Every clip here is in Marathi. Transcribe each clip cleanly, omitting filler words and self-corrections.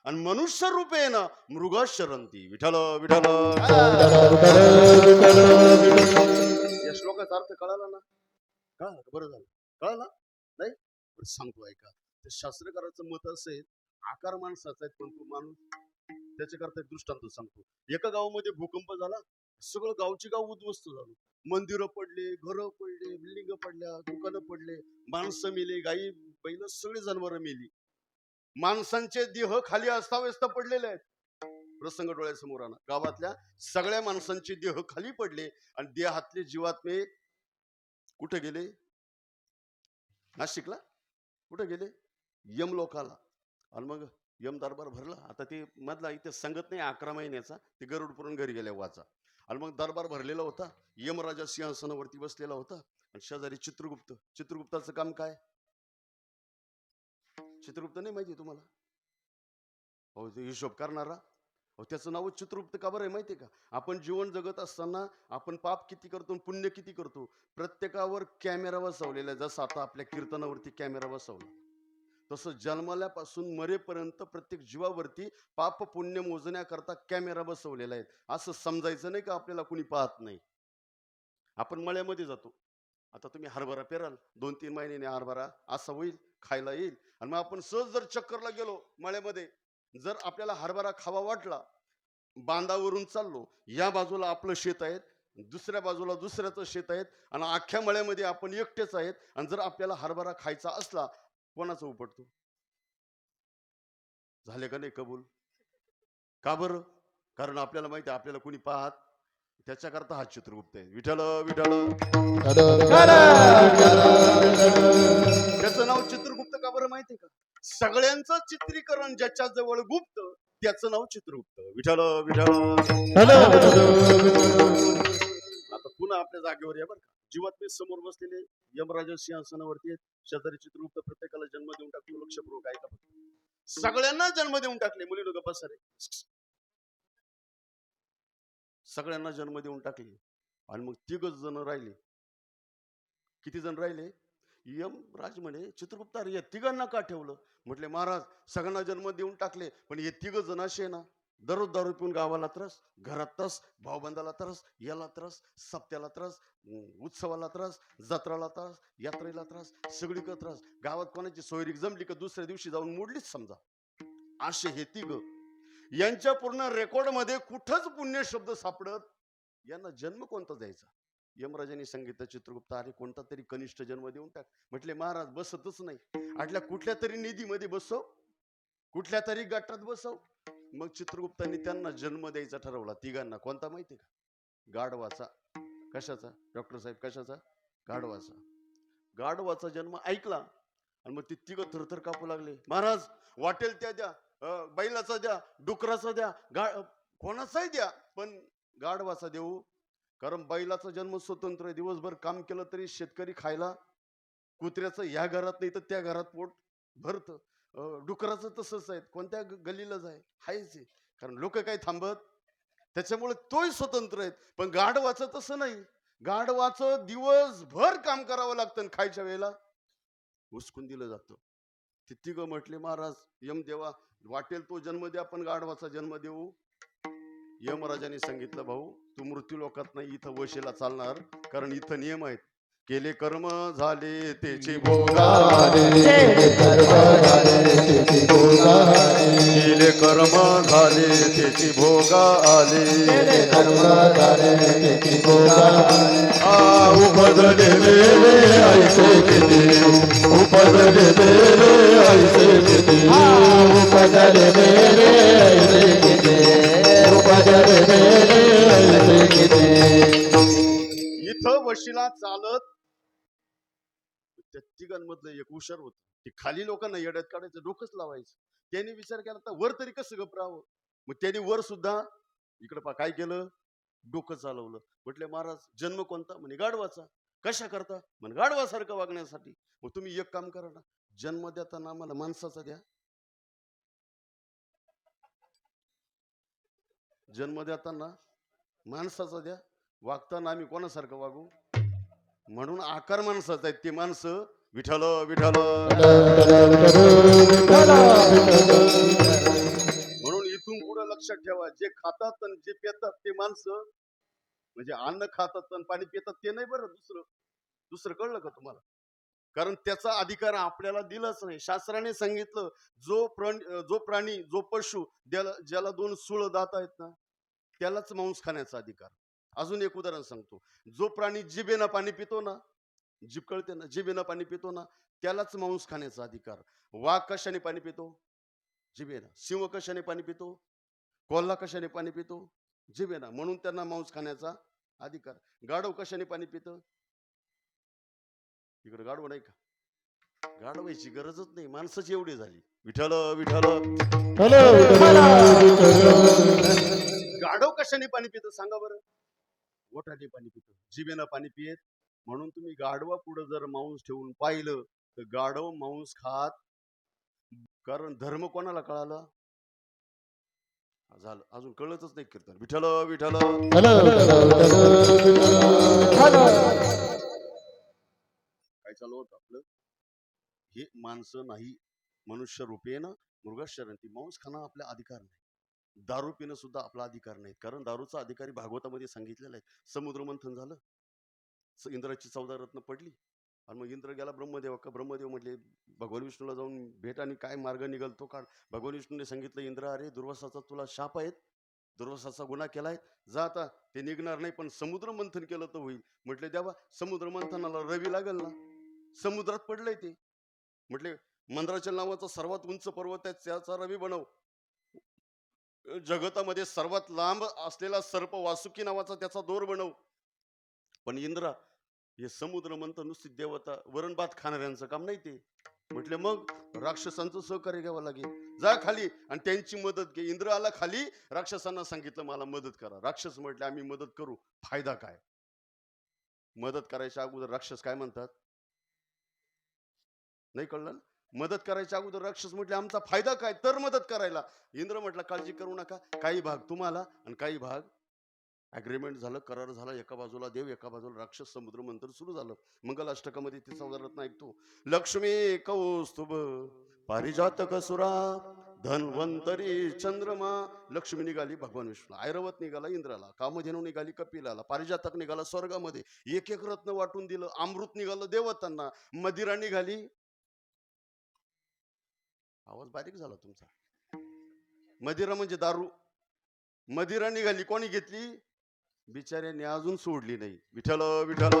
आणि मनुष्य रूपेन मृग शरंती. विठल विठल. या श्लोकाचा अर्थ कळाला ना? कळाला? बरं झालं. कळाला नाही? बरं सांगतो ऐका. ते शास्त्रकाराचं मत असेल आकार माणसाचा आहे पण तो माणूस. त्याच्याकरता एक दृष्टांत सांगतो. एका गावामध्ये भूकंप झाला. सगळं गावची गाव उद्ध्वस्त झालं. मंदिरं पडले, घरं पडले, बिल्डिंग पडल्या, दुकानं पडले, माणसं मेली, गाई बैल सगळी जनावरं मेली. माणसांचे देह खाली अस्ताव्यस्त पडलेले आहेत. प्रसंग डोळ्यासमोर आला. गावातल्या सगळ्या माणसांचे देह खाली पडले आणि देहातले जीवात्मे कुठे गेले? नाशिकला. कुठे गेले? यमलोकाला. आणि मग यम दरबार भरला. आता ते मधला इथे सांगत नाही 11 महिन्याचा, ते गरुड पुरून घरी गेल्या वाचा. आणि मग दरबार भरलेला होता. यमराजा सिंहासनावरती बसलेला होता आणि शेजारी चित्रगुप्त. चित्रगुप्ताचं काम काय? चित्रगुप्त नाही माहिती तुम्हाला? हो, ते हिशोब करणारा. हो, त्याचं नाव चित्रगुप्त का बरं आहे माहितीये का? आपण जीवन जगत असताना आपण पाप किती करतो, पुण्य किती करतो, प्रत्येकावर कॅमेरा बसवलेला आहे. जसं आता आपल्या कीर्तनावरती कॅमेरा बसवला, तसं जन्मल्यापासून मरेपर्यंत प्रत्येक जीवावरती पाप पुण्य मोजण्याकरता कॅमेरा बसवलेला आहे. असं समजायचं नाही का आपल्याला कुणी पाहत नाही. आपण मळ्यामध्ये जातो. आता तुम्ही हरभरा पेराल, 2-3 महिन्याने हरभरा असा होईल, खायला येईल. आणि मग आपण सहज जर चक्करला गेलो मळ्यामध्ये, जर आपल्याला हरभरा खावा वाटला, बांधावरून चाललो, या बाजूला आपलं शेत आहे, दुसऱ्या बाजूला दुसऱ्याचं शेत आहे आणि अख्ख्या मळ्यामध्ये आपण एकटेच आहेत. आणि जर आपल्याला हरभरा खायचा असला, कोणाचं उपटतो? झाले का नाही कबूल? का बरं? कारण आपल्याला माहिती आहे आपल्याला कुणी पाहत. त्याच्याकरता हा चित्रगुप्त आहे. विठल विठल. त्याचं नाव चित्रगुप्त का बरं माहितीये का? सगळ्यांचं चित्रीकरण ज्याच्या जवळ गुप्त त्याचं नाव चित्रगुप्त. विठल विठल. आता पुन्हा आपल्या जागेवर या बरं का. जीवात्मे समोर बसलेले यमराजा सिंहासनावरती आहेत. शेजारी चित्रगुप्त. प्रत्येकाला जन्म देऊन टाकतो. लक्षपूर्वक ऐका. सगळ्यांना जन्म देऊन टाकले. मुली लोक बसारे. सगळ्यांना जन्म देऊन टाकले आणि मग 3 जण राहिले. किती जण राहिले? यमराज म्हणे चित्रगुप्त अरे या 3 का ठेवलं? म्हटले महाराज सगळ्यांना जन्म देऊन टाकले पण हे 3 जण असे ना, दररोज दारू पिऊन गावाला त्रास, घरात त्रास, भाऊबंदाला त्रास, याला त्रास, सप्त्याला त्रास, उत्सवाला त्रास, जत्राला त्रास, यात्रेला त्रास, सगळीकडे त्रास. गावात कोणाची सोयरीक जमली का दुसऱ्या दिवशी जाऊन मोडलीच समजा. असे हे 3. यांच्या पूर्ण रेकॉर्ड मध्ये कुठंच पुण्य शब्द सापडत. यांना जन्म कोणता द्यायचा? यमराजांनी सांगितलं चित्रगुप्त अरे कोणता तरी कनिष्ठ जन्म देऊन टाक. म्हटले महाराज बसतच नाही. आटल्या कुठल्या तरी निधीमध्ये बसव, कुठल्या तरी गटात बसव. मग चित्रगुप्तांनी त्यांना जन्म द्यायचा ठरवला. 3 कोणता माहिती का? गाढवाचा. कशाचा डॉक्टर साहेब? कशाचा? गाढवाचा. गाढवाचा जन्म ऐकला आणि मग ते 3 थरथर कापू लागले. महाराज वाटेल त्या द्या, बैलाचा द्या, डुकराचा द्या, कोणाचाही द्या पण गाढवाचा देऊ. कारण बैलाचा जन्म स्वतंत्र आहे. दिवसभर काम केलं तरी शेतकरी खायला. कुत्र्याचं ह्या घरात नाही तर त्या घरात पोट भरत. डुकराचं तसंच आहे, कोणत्या गलीला जाय हायच आहे. कारण लोक काही थांबत. त्याच्यामुळे तोही स्वतंत्र आहेत. पण गाढवाचं तसं नाही. गाढवाचं दिवसभर काम करावं लागतं, खायच्या वेळेला हुसकून दिलं जातं. ते 3 म्हटले महाराज यमदेवा वाटेल तो जन्म द्या पण गाढवाचा जन्म देऊ. यमराजाने सांगितलं भाऊ तू मृत्यू लोकात नाही, इथं वशीला चालणार. कारण इथं नियम आहेत. केले कर्म झाले त्याचे भोगा, केले कर्म झाले त्याची भोगा आले, उपजले मेले ऐसे किती, उपजले मेले ऐसे किती, उपजले मेले ऐसे किती, उपजले मेले ऐसे किती. इथं वशिला चालत त्या 3 एक हुशार होत. ते खाली लोकांना येड्यात काढायचं, डोकंच लावायचं. त्यांनी विचार केला तर वर तरी कसं गपरावं. मग त्यांनी वर सुद्धा इकडं काय केलं? डोकं चालवलं. म्हटले महाराज जन्म कोणता? म्हणे गाढवाचा. कशा करता? म्हणे गाढवासारखं वागण्यासाठी. मग तुम्ही एक काम करा ना, जन्म देताना आम्हाला माणसाचा द्या. जन्म देताना माणसाचा द्या, वागताना आम्ही कोणासारखं वागू? म्हणून आकार माणसाचा आहेत. ते माणसं विठल विठल. लक्षात ठेवा, जे खातात आणि जे पितात ते माणसं, म्हणजे अन्न खातात आणि पाणी पितात ते नाही बरं. दुसरं दुसरं कळलं का तुम्हाला? कारण त्याचा अधिकार आपल्याला दिलाच नाही. शास्त्राने सांगितलं, जो प्राणी, जो पशु, ज्याला दोन सुळ दात आहेत ना, त्यालाच मांस खाण्याचा अधिकार. अजून एक उदाहरण सांगतो. जो प्राणी जिभेनं पाणी पितो ना, जीभ कळते ना, जिभेनं पाणी पितो ना, त्यालाच मांस खाण्याचा अधिकार. वाघ कशाने पाणी पितो? जिभेनं. सिंह कशाने पाणी पितो? कोल्हा कशाने पाणी पितो? जिभेनं. म्हणून त्यांना मांस खाण्याचा अधिकार. गाढव कशाने पाणी पितं? इकडे गाढव नाही का? गाढवायची गरजच नाही, माणसाची एवढी झाली. विठ्ठल विठ्ठल. गाढव कशाने पाणी पितं सांगा बरं? ओठाने पाणी पितं, जिभेनं पाणी पित. म्हणून तुम्ही गाढवा पुढे जर मांस ठेवून पाहिलं तर गाढव मांस खात. कारण धर्म कोणाला कळाला? झालं, अजून कळतच नाही कीर्तन. विठ्ठल विठ्ठल. काय चालू होतं आपलं? हे माणसं नाही, मनुष्य रूपेन मृगशरणती. मांस खाणं आपला अधिकार नाही. दारू पिणं सुद्धा आपला अधिकार नाही. कारण दारूचा अधिकारी भागवतामध्ये सांगितलेला आहे. समुद्र मंथन झालं, इंद्राची 14 रत्न पडली आणि मग इंद्र गेला ब्रह्मदेव का. ब्रह्मदेव म्हटले भगवान विष्णूला जाऊन भेट आणि काय मार्ग निघालतो काढ. भगवान विष्णूने सांगितलं, इंद्र अरे दुर्वासाचा तुला शाप आहेत, दुर्वासाचा गुन्हा केलाय, जा आता. ते निघणार नाही, पण समुद्र मंथन केलं तर होईल. म्हटले देवा, समुद्र मंथनाला रवी लागल ना, समुद्रात पडलंय ते. म्हटले मंद्राचल नावाचा सर्वात उंच पर्वत आहे, त्याचा रवी बनव. जगतामध्ये सर्वात लांब असलेला सर्प वासुकी नावाचा त्याचा दोर बनव. पण इंद्रा, हे समुद्र मंथन नुसती देवता वरण भात खाणाऱ्यांचं काम नाही ते. म्हटले मग राक्षसांचं सहकार्य घ्यावं लागेल, जा खाली आणि त्यांची मदत घे. इंद्र आला खाली, राक्षसांना सांगितलं मला मदत करा. राक्षस म्हटले आम्ही मदत करू, फायदा काय? मदत करायच्या अगोदर राक्षस काय म्हणतात? नाही कळलं ना? मदत करायच्या अगोदर राक्षस म्हटले आमचा फायदा काय तर मदत करायला. इंद्र म्हटलं काळजी करू नका, काही भाग तुम्हाला आणि काही भाग. अग्रीमेंट झालं, करार झाला. एका बाजूला देव, एका बाजूला राक्षस. समुद्र मंथन सुरू झालं. मंगल अष्टकामध्ये ते 14 रत्न ऐकतो. लक्ष्मी कौस्तुभ पारिजातक सुरा धन्वंतरी चंद्रमा. लक्ष्मी निघाली भगवान विष्णू, ऐरावत निघाला इंद्राला, कामधेनू निघाली कपिलाला, पारिजातक निघाला स्वर्गामध्ये, एक एक रत्न वाटून दिलं. अमृत निघालं देवतांना, मदिरा निघाली. आवाज बारीक झाला तुमचा. मदिरा म्हणजे दारू. मदिरा निघाली, कोणी घेतली? बिचाऱ्यांनी अजून सोडली नाही. विठ्ठल विठ्ठल.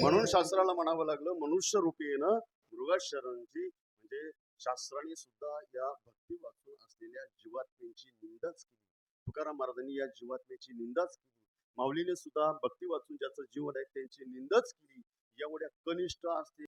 म्हणून शास्त्राला म्हणावं लागलं, मनुष्य रूपेन मृगशरणची. म्हणजे शास्त्राने सुद्धा या भक्ती वाचून असलेल्या जीवात्म्यांची निंदाच केली. तुकाराम महाराजांनी या जीवात्म्याची निंदाच केली. माऊलीने सुद्धा भक्ती वाचून ज्याचं जीवन आहे त्यांची निंदाच केली. एवढ्या कनिष्ठ असते